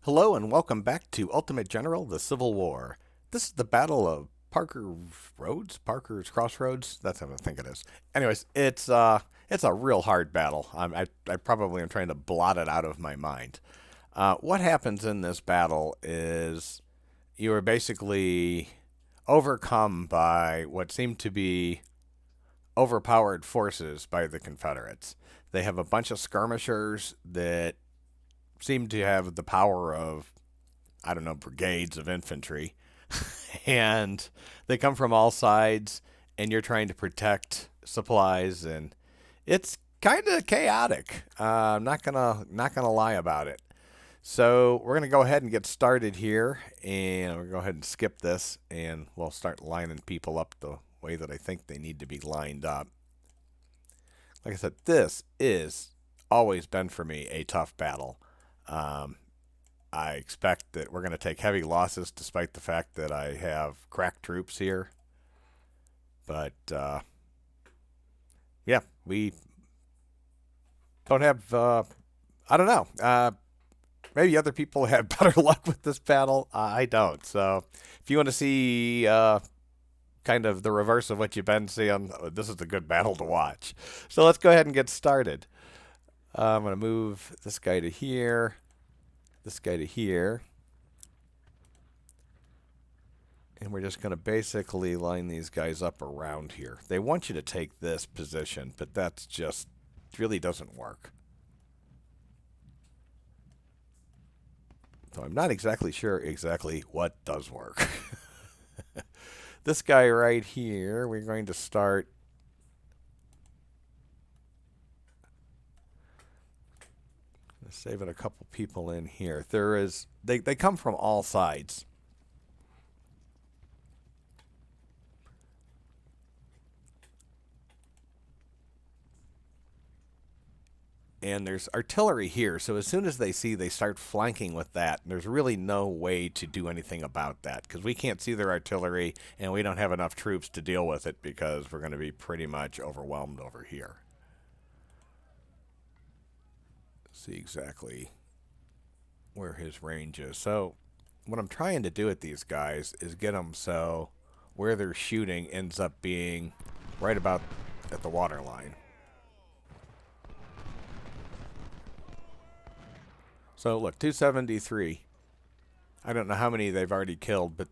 Hello and welcome back to Ultimate General, the Civil War. This is the Battle of Parker's Crossroads. That's how I think it is. Anyways, it's a real hard battle. I probably am trying to blot it out of my mind. What happens in this battle is you are basically overcome by what seem to be overpowered forces by the Confederates. They have a bunch of skirmishers that seem to have the power of, I don't know, brigades of infantry. And they come from all sides, and you're trying to protect supplies, and it's kind of chaotic. I'm not gonna lie about it. So we're gonna go ahead and get started here, and we're gonna go ahead and skip this, and we'll start lining people up the way that I think they need to be lined up. Like I said, this is always been for me a tough battle. Um, I expect that we're going to take heavy losses despite the fact that I have crack troops here. But, yeah, we don't have, I don't know. Maybe other people have better luck with this battle. I don't. So if you want to see kind of the reverse of what you've been seeing, this is a good battle to watch. So let's go ahead and get started. I'm going to move this guy to here, this guy to here. And we're just going to basically line these guys up around here. They want you to take this position, but that's just really doesn't work. So I'm not exactly sure exactly what does work. This guy right here, we're going to start saving a couple people in here. They come from all sides. And there's artillery here, so as soon as they start flanking with that. And there's really no way to do anything about that because we can't see their artillery and we don't have enough troops to deal with it because we're going to be pretty much overwhelmed over here. See exactly where his range is. So what I'm trying to do with these guys is get them so where they're shooting ends up being right about at the water line. So look, 273. I don't know how many they've already killed, but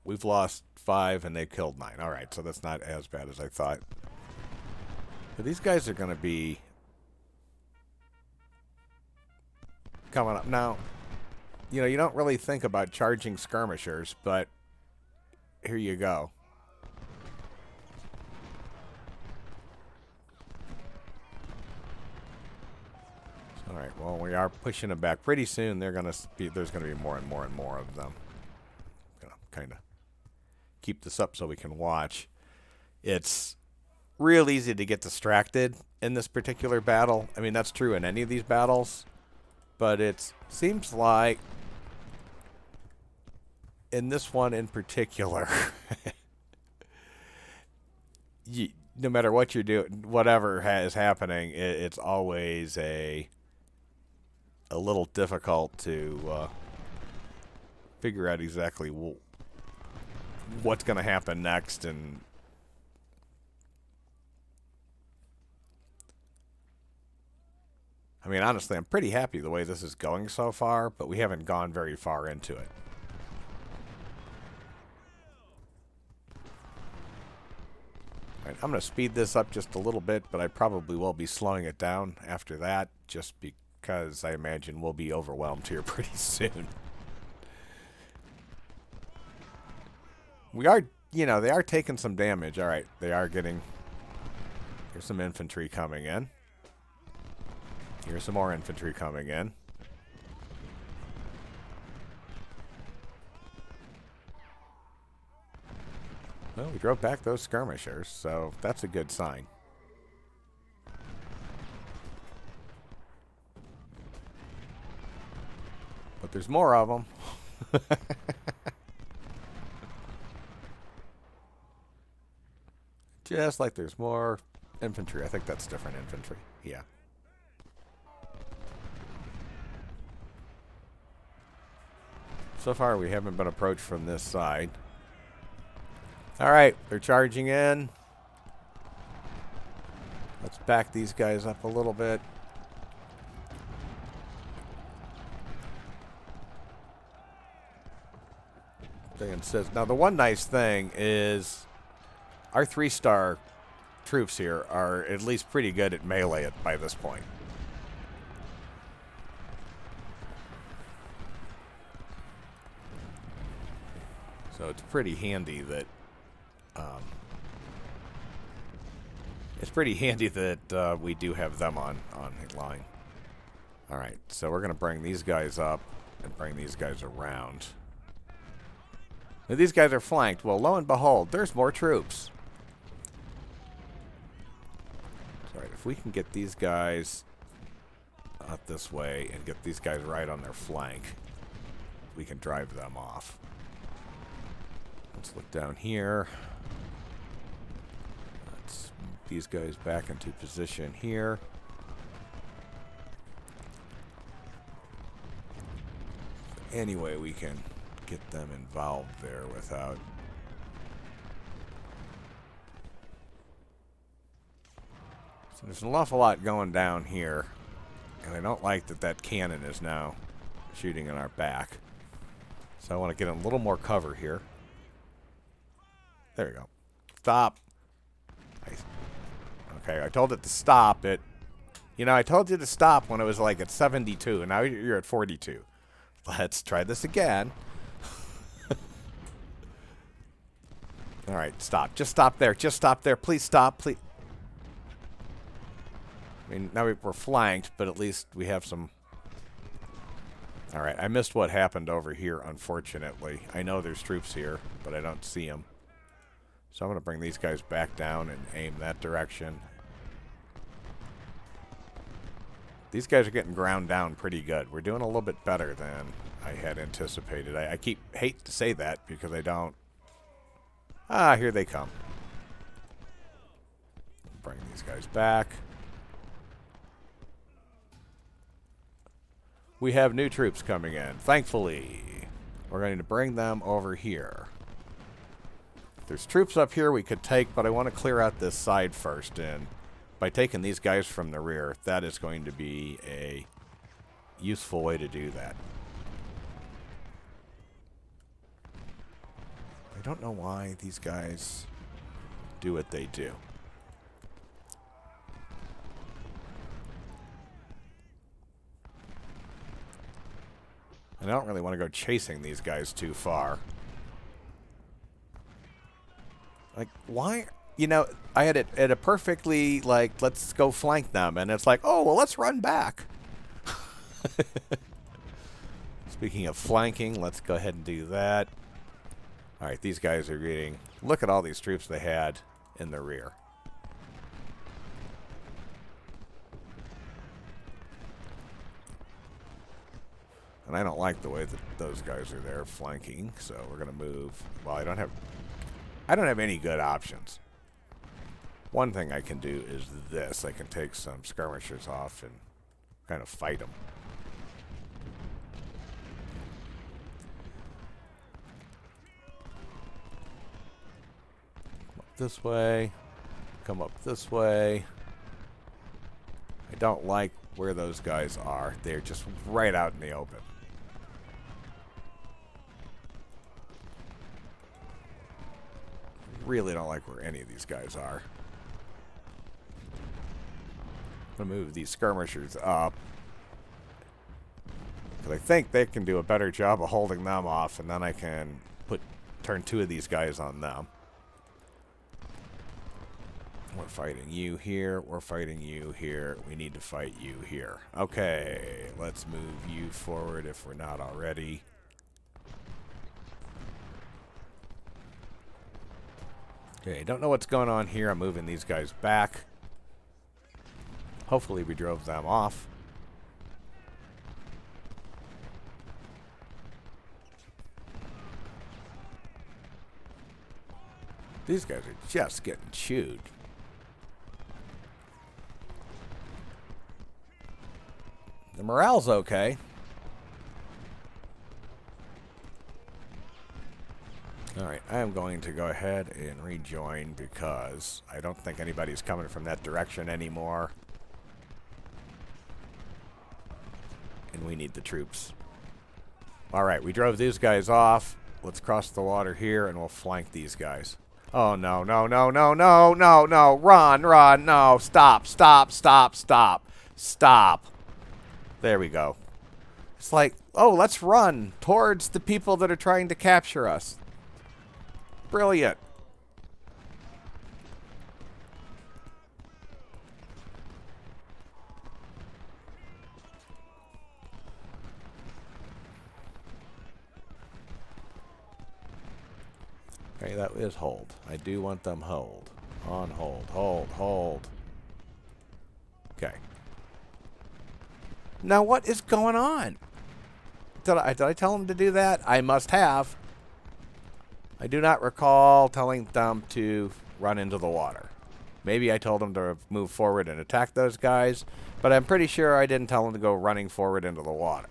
we've lost 5 and they've killed 9. All right, so that's not as bad as I thought. But these guys are going to be coming up. Now, you know, you don't really think about charging skirmishers, but here you go. All right, well, we are pushing them back. Pretty soon, there's going to be more and more and more of them. I'm going to kind of keep this up so we can watch. It's real easy to get distracted in this particular battle. I mean, that's true in any of these battles. But it seems like in this one in particular, no matter what you're doing, whatever is happening, it's always a little difficult to figure out exactly what's going to happen next. And I mean, honestly, I'm pretty happy the way this is going so far, but we haven't gone very far into it. All right, I'm going to speed this up just a little bit, but I probably will be slowing it down after that, just because I imagine we'll be overwhelmed here pretty soon. We are, you know, they are taking some damage. All right, they are getting... There's some infantry coming in. Here's some more infantry coming in. Well, we drove back those skirmishers, so that's a good sign. But there's more of them. Just like there's more infantry. I think that's different infantry. Yeah. So far, we haven't been approached from this side. All right, they're charging in. Let's back these guys up a little bit. They insist. Now, the one nice thing is our 3-star troops here are at least pretty good at melee by this point. So it's pretty handy that we do have them on line. All right, so we're going to bring these guys up and bring these guys around. Now, these guys are flanked. Well, lo and behold, there's more troops. All right, if we can get these guys out this way and get these guys right on their flank, we can drive them off. Let's look down here. Let's move these guys back into position here. Anyway, we can get them involved there without... So there's an awful lot going down here. And I don't like that that cannon is now shooting in our back. So I want to get a little more cover here. There we go. Stop. Okay, I told it to stop. I told you to stop when it was like at 72, and now you're at 42. Let's try this again. All right, stop. Just stop there. Just stop there. Please stop. Please. I mean, now we're flanked, but at least we have some... All right, I missed what happened over here, unfortunately. I know there's troops here, but I don't see them. So I'm going to bring these guys back down and aim that direction. These guys are getting ground down pretty good. We're doing a little bit better than I had anticipated. I hate to say that because I don't... Ah, here they come. Bring these guys back. We have new troops coming in. Thankfully, we're going to bring them over here. There's troops up here we could take, but I want to clear out this side first. And by taking these guys from the rear, that is going to be a useful way to do that. I don't know why these guys do what they do. And I don't really want to go chasing these guys too far. Like, why? You know, I had it at a perfectly, like, let's go flank them. And it's like, oh, well, let's run back. Speaking of flanking, let's go ahead and do that. All right, these guys are getting... Look at all these troops they had in the rear. And I don't like the way that those guys are there flanking, so we're going to move. Well, I don't have any good options. One thing I can do is this. I can take some skirmishers off and kind of fight them. Come up this way. Come up this way. I don't like where those guys are. They're just right out in the open. Really don't like where any of these guys are. I'm going to move these skirmishers up. Because I think they can do a better job of holding them off, and then I can turn 2 of these guys on them. We're fighting you here. We're fighting you here. We need to fight you here. Okay, let's move you forward if we're not already. Okay, don't know what's going on here. I'm moving these guys back. Hopefully we drove them off. These guys are just getting chewed. The morale's okay. Alright, I am going to go ahead and rejoin because I don't think anybody's coming from that direction anymore. And we need the troops. Alright, we drove these guys off. Let's cross the water here and we'll flank these guys. Oh, no, no, no, no, no, no, no. Run, run, no. Stop, stop, stop, stop. Stop. There we go. It's like, oh, let's run towards the people that are trying to capture us. Brilliant. Okay, that is hold. I do want them hold. On hold, hold, hold. Okay. Now what is going on? Did I tell them to do that? I must have. I do not recall telling them to run into the water. Maybe I told them to move forward and attack those guys, but I'm pretty sure I didn't tell them to go running forward into the water.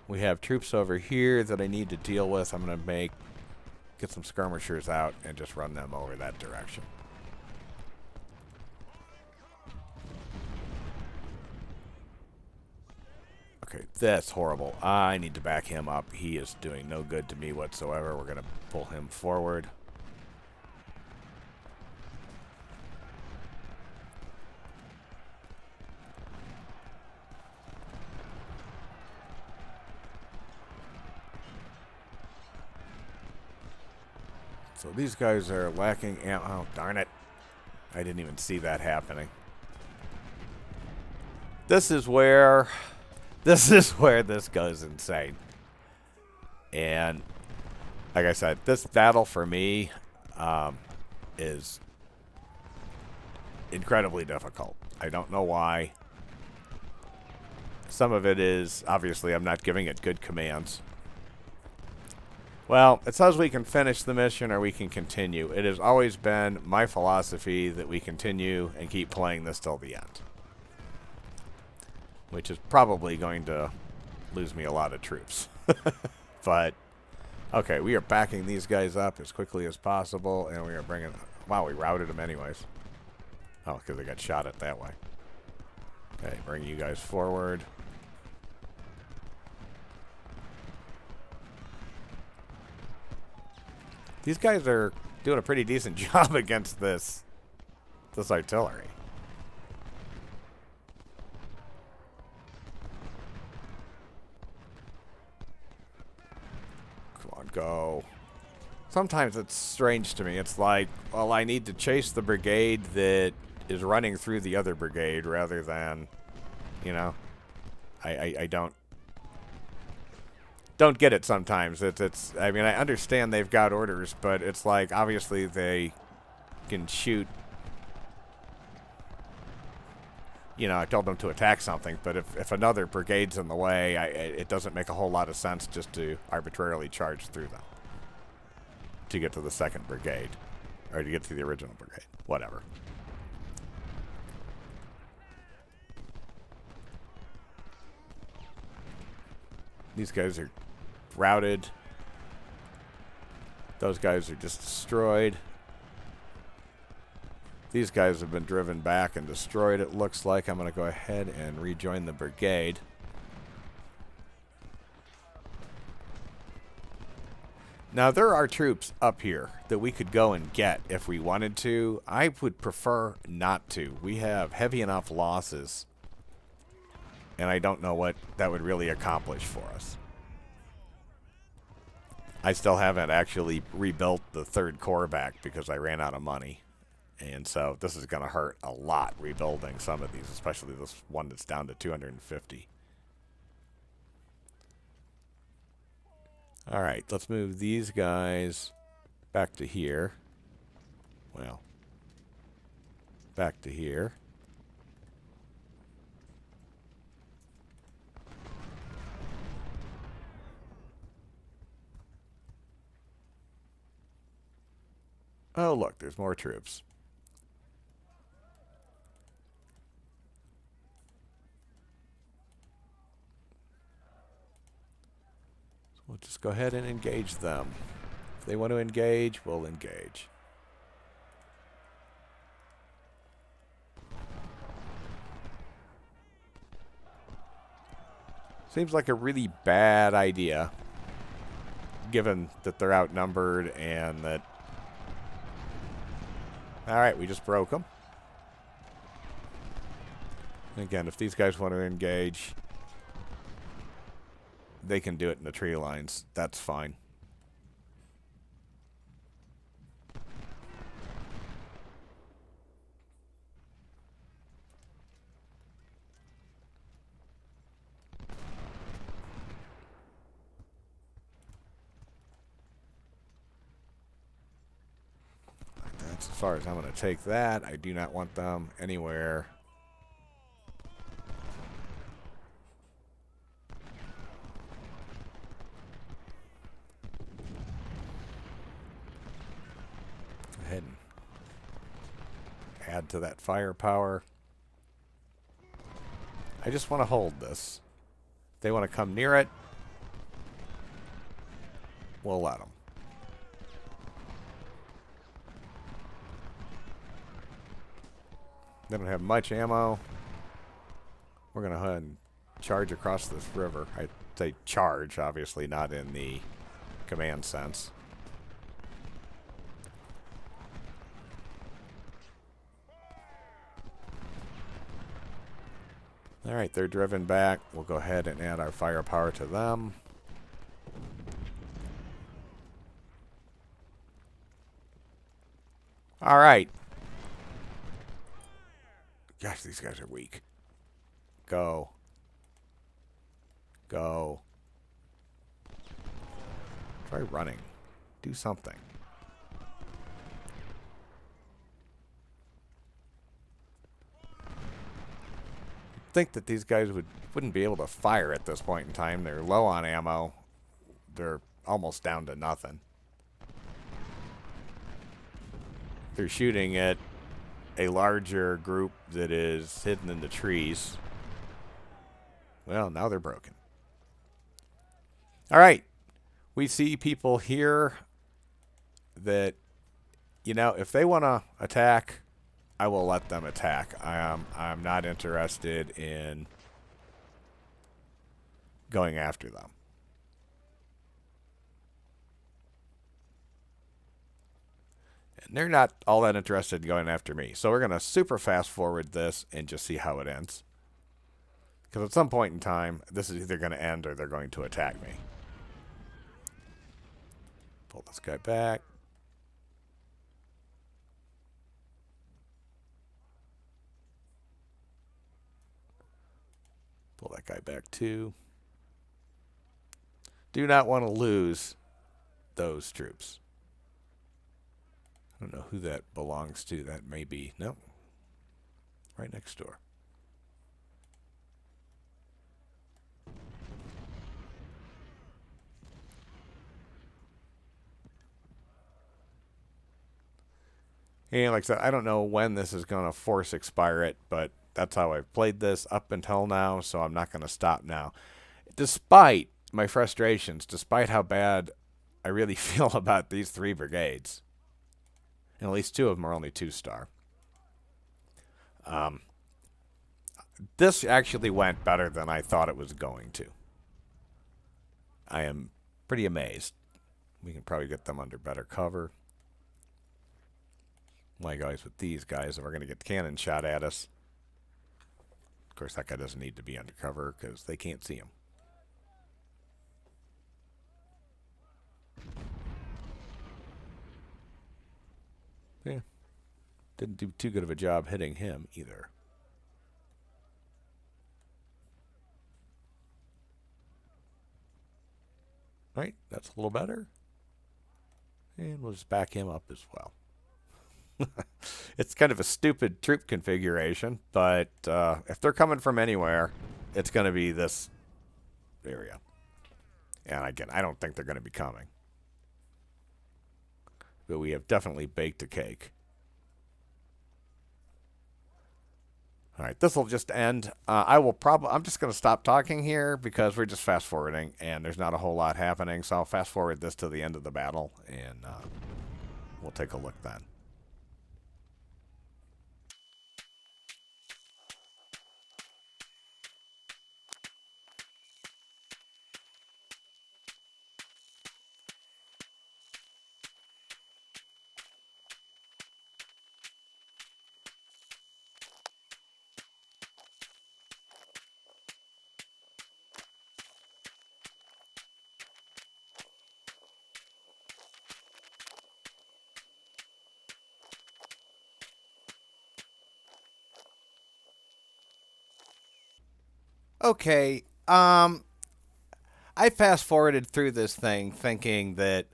We have troops over here that I need to deal with. I'm going to get some skirmishers out and just run them over that direction. Okay, that's horrible. I need to back him up. He is doing no good to me whatsoever. We're going to pull him forward. So these guys are lacking ammo. Oh, darn it. I didn't even see that happening. This is where this goes insane. And like I said, this battle for me is incredibly difficult. I don't know why. Some of it is, obviously, I'm not giving it good commands. Well, it says we can finish the mission or we can continue. It has always been my philosophy that we continue and keep playing this till the end. Which is probably going to lose me a lot of troops. But, okay, we are backing these guys up as quickly as possible, and we are bringing... Wow, we routed them anyways. Oh, because they got shot at that way. Okay, bring you guys forward. These guys are doing a pretty decent job against this artillery. Come on, go. Sometimes it's strange to me. It's like, well, I need to chase the brigade that is running through the other brigade rather than, you know, I don't get it sometimes. It's I mean, I understand they've got orders, but it's like, obviously they can shoot. You know, I told them to attack something, but if another brigade's in the way, it doesn't make a whole lot of sense just to arbitrarily charge through them to get to the second brigade, or to get to the original brigade. Whatever. These guys are routed. Those guys are just destroyed. These guys have been driven back and destroyed, it looks like. I'm going to go ahead and rejoin the brigade. Now, there are troops up here that we could go and get if we wanted to. I would prefer not to. We have heavy enough losses, and I don't know what that would really accomplish for us. I still haven't actually rebuilt the third corps back because I ran out of money. And so this is going to hurt a lot rebuilding some of these, especially this one that's down to 250. All right, let's move these guys back to here. Well, back to here. Oh, look, there's more troops. We'll just go ahead and engage them. If they want to engage, we'll engage. Seems like a really bad idea, given that they're outnumbered and that... Alright, we just broke them. Again, if these guys want to engage, they can do it in the tree lines. That's fine. That's as far as I'm going to take that. I do not want them anywhere. Go ahead and add to that firepower. I just want to hold this. If they want to come near it, we'll let them. They don't have much ammo. We're going to go ahead and charge across this river. I'd say charge, obviously, not in the command sense. Alright, they're driven back. We'll go ahead and add our firepower to them. Alright. Gosh, these guys are weak. Go. Go. Try running. Do something. Think that these guys wouldn't be able to fire at this point in time. They're low on ammo. They're almost down to nothing. They're shooting at a larger group that is hidden in the trees. Well, now they're broken. All right. We see people here that, you know, if they want to attack, I will let them attack. I'm not interested in going after them. And they're not all that interested in going after me. So we're going to super fast forward this and just see how it ends. Because at some point in time, this is either going to end or they're going to attack me. Pull this guy back. Pull that guy back too. Do not want to lose those troops. I don't know who that belongs to. That may be... No. Right next door. And like I said, I don't know when this is going to force expire it, but that's how I've played this up until now, so I'm not going to stop now. Despite my frustrations, despite how bad I really feel about these 3 brigades, and at least 2 of them are only 2-star. This actually went better than I thought it was going to. I am pretty amazed. We can probably get them under better cover. My guys with these guys, and we're going to get cannon shot at us. Of course, that guy doesn't need to be undercover because they can't see him. Yeah. Didn't do too good of a job hitting him either. Right, that's a little better. And we'll just back him up as well. It's kind of a stupid troop configuration, but if they're coming from anywhere, it's going to be this area. And again, I don't think they're going to be coming. But we have definitely baked a cake. All right, this will just end. I'm just going to stop talking here because we're just fast forwarding and there's not a whole lot happening. So I'll fast forward this to the end of the battle and we'll take a look then. Okay, I fast forwarded through this thing thinking that,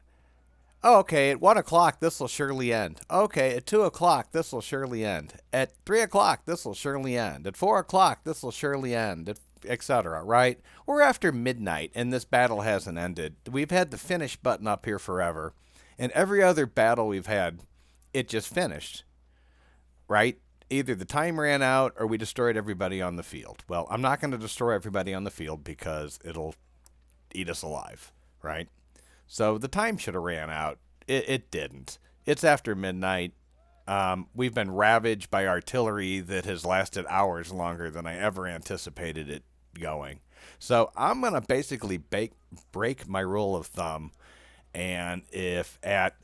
oh, okay, at 1 o'clock this will surely end. Okay, at 2 o'clock this will surely end. At 3 o'clock this will surely end. At 4 o'clock this will surely end, etc. Right? We're after midnight and this battle hasn't ended. We've had the finish button up here forever, and every other battle we've had, it just finished. Right? Either the time ran out or we destroyed everybody on the field. Well, I'm not going to destroy everybody on the field because it'll eat us alive, right? So the time should have ran out. It didn't. It's after midnight. We've been ravaged by artillery that has lasted hours longer than I ever anticipated it going. So I'm going to basically break my rule of thumb. And if at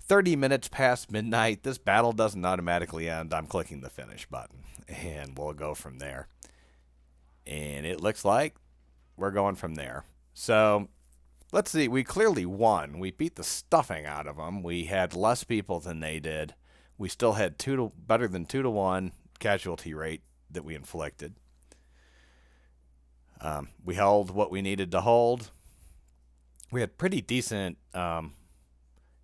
30 minutes past midnight, this battle doesn't automatically end, I'm clicking the finish button. And we'll go from there. And it looks like we're going from there. So let's see. We clearly won. We beat the stuffing out of them. We had less people than they did. We still had better than 2-to-1 casualty rate that we inflicted. We held what we needed to hold. We had pretty decent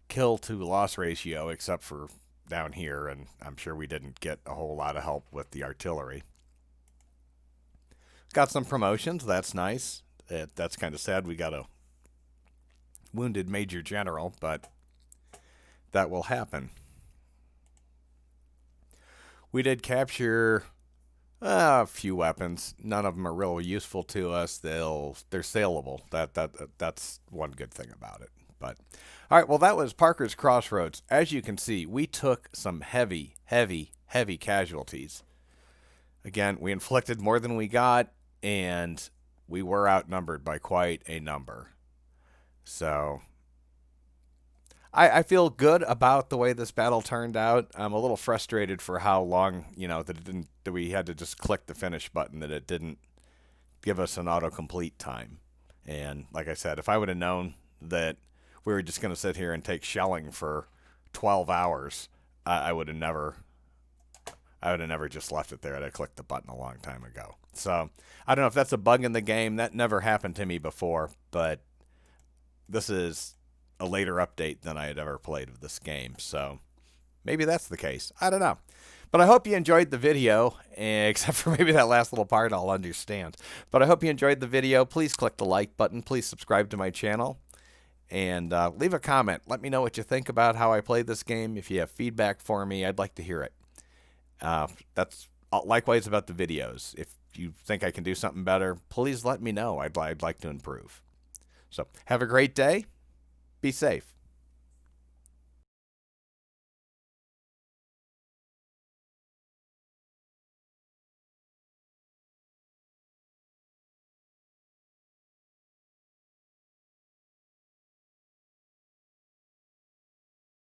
kill to loss ratio, except for down here, and I'm sure we didn't get a whole lot of help with the artillery. Got some promotions. That's nice. That's kind of sad. We got a wounded major general, but that will happen. We did capture a few weapons. None of them are real useful to us. They're saleable. That's one good thing about it. But all right, well, that was Parker's Crossroads. As you can see, we took some heavy casualties. Again, we inflicted more than we got, and we were outnumbered by quite a number. So I feel good about the way this battle turned out. I'm a little frustrated for how long, that we had to just click the finish button, that it didn't give us an autocomplete time. And like I said, if I would have known that we were just going to sit here and take shelling for 12 hours, I would have never just left it there. I'd have clicked the button a long time ago. So I don't know if that's a bug in the game. That never happened to me before, but this is a later update than I had ever played of this game. So maybe that's the case. I don't know. But I hope you enjoyed the video, except for maybe that last little part I'll understand. But I hope you enjoyed the video. Please click the like button. Please subscribe to my channel. And leave a comment. Let me know what you think about how I play this game. If you have feedback for me, I'd like to hear it. That's likewise about the videos. If you think I can do something better, please let me know. I'd like to improve. So have a great day. Be safe.